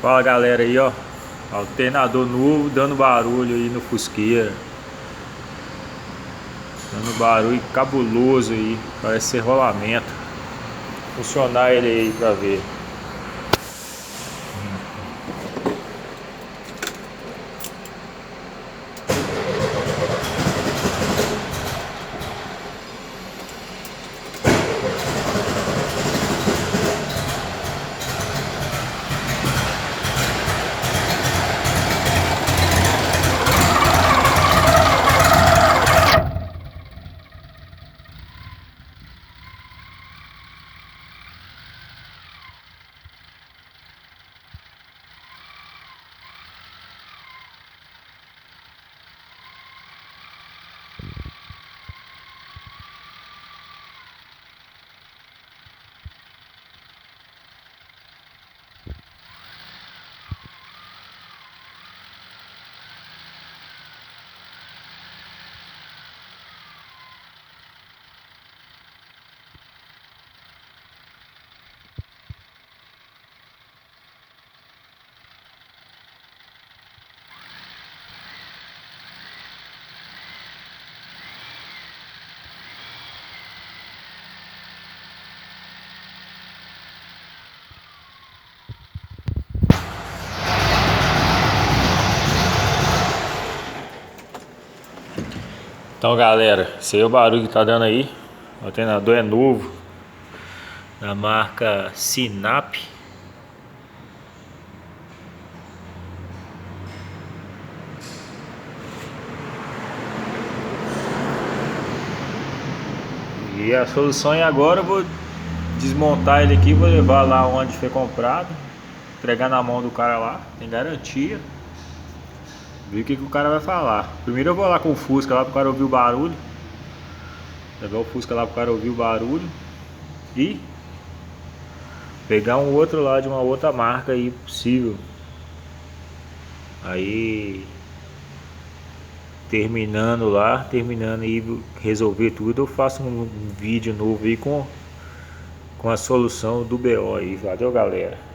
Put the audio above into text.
Fala galera aí, ó. Alternador novo dando barulho aí no Fusqueira. Dando barulho cabuloso aí. Parece ser rolamento. Funcionar ele aí pra ver. Então galera, esse aí é o barulho que tá dando aí. O alternador é novo, da marca Sinap. E a solução é agora eu vou desmontar ele aqui, vou levar lá onde foi comprado, entregar na mão do cara lá, tem garantia. Ver o que o cara vai falar. Primeiro eu vou lá com o Fusca lá pro cara ouvir o barulho. Levar o Fusca lá pro cara ouvir o barulho. E pegar um outro lá de uma outra marca aí possível. Aí terminando aí resolver tudo, eu faço um vídeo novo aí com a solução do BO aí. Valeu galera.